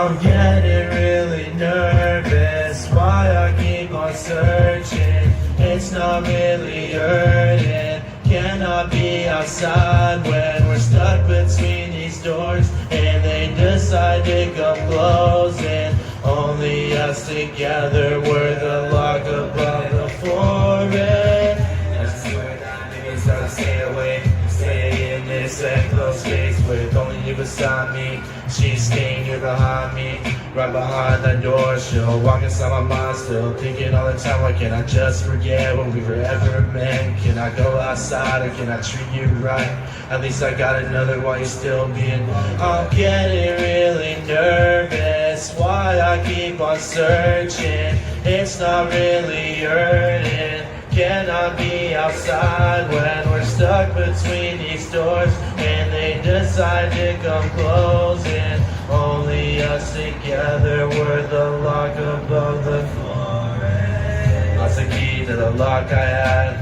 I'm getting really nervous. Why I keep on searching? It's not really urgent. Can I be outside when we're stuck between these doors and they decide to come closing? Only us together, we're the lock above the forest. I swear that means I stay away, stay in this enclosed space with only you beside me. She's staying here behind me, right behind that door. She'll walk inside my mind, still thinking all the time. Why can't I just forget when we were ever meant? Can I go outside or can I treat you right? At least I got another while you're still being. I'm getting really nervous. Why I keep on searching? It's not really urgent. Can I be outside when we're stuck between these doors and they decide to come closing? Only us together, we're the lock above the forest. Lost the key to the lock I had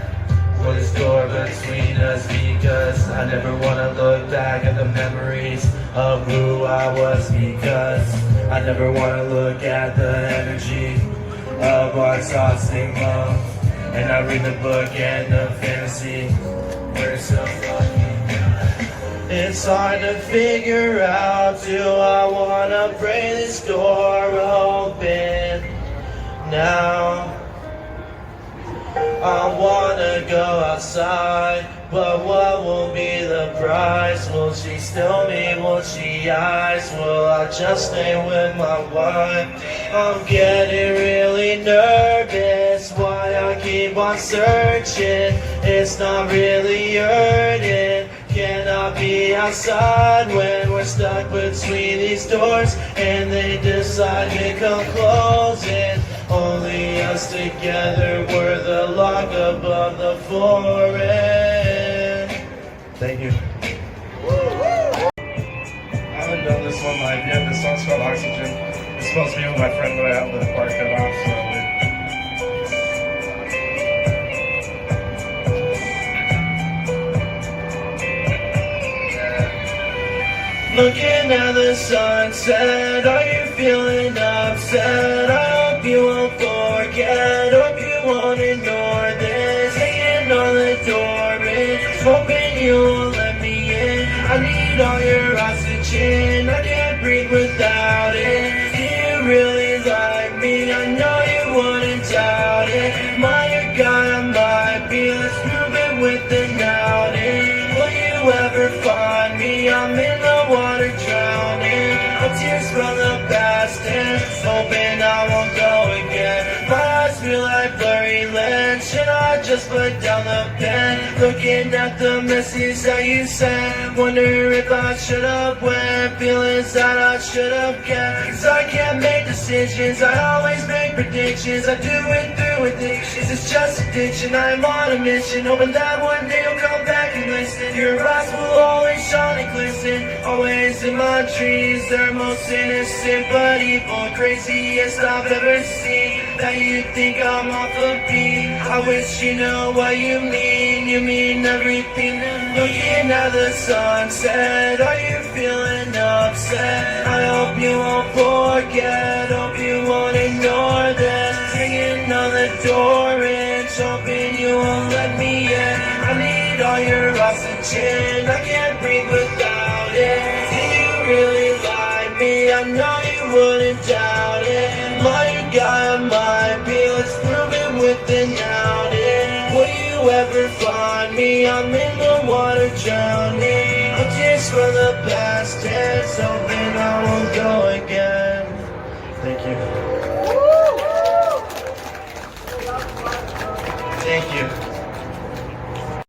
for this door between us, because I never want to look back at the memories of who I was, because I never want to look at the energy of our toxic love. And I read the book and the fantasy, we're so fucking good. It's hard to figure out, do I wanna break this door open now? I wanna go outside, but what will be the price? Will she steal me? Will she ice? Will I just stay with my wife? I'm getting really nervous. Why I keep on searching? It's not really urgent. Can I be outside when we're stuck between these doors and they decide to come closing? Only us together, we're the lock above the forest. Thank you. I haven't done this one live yet. This song's called Oxygen. It's supposed to be with my friend, but I have the part cut off, so looking at the sunset, are you feeling upset? I hope you won't forget, hope you won't ignore this. Hanging on the door, hoping you won't let me in. I need all your oxygen, I can't breathe without it. Do you really like me? I know you wouldn't doubt it. Am I your guy? I might be, let's prove it with the outing. Will you ever find me? I'm in the water drowning, tears from the past and hoping I won't go again. My eyes feel like blurry lens. Should I just put down the pen? Looking at the message that you sent, wonder if I should have went. Feelings that I should have kept, 'cause I can't make decisions, I always make predictions. I do it through addictions, it's just addiction. I'm on a mission, hoping that one day you'll come back and listen. Your eyes will always shine and glisten, always in my dreams. They're most innocent but evil, craziest I've ever seen. That you think I'm off the beat, I wish you know what you mean. You mean everything. Looking at the sunset, are you feeling upset? I hope you won't forget, hope you won't ignore this. Hanging on the door and hoping you won't let me in. I need all your oxygen, I can't breathe without it. Do you really like me? I know you wouldn't doubt it. Am I your guy? I might be, let's prove it with an outing. Will you ever find me? I'm in the water drowning, I'm tears from the past tense, hoping I won't go again. Thank you. Thank you.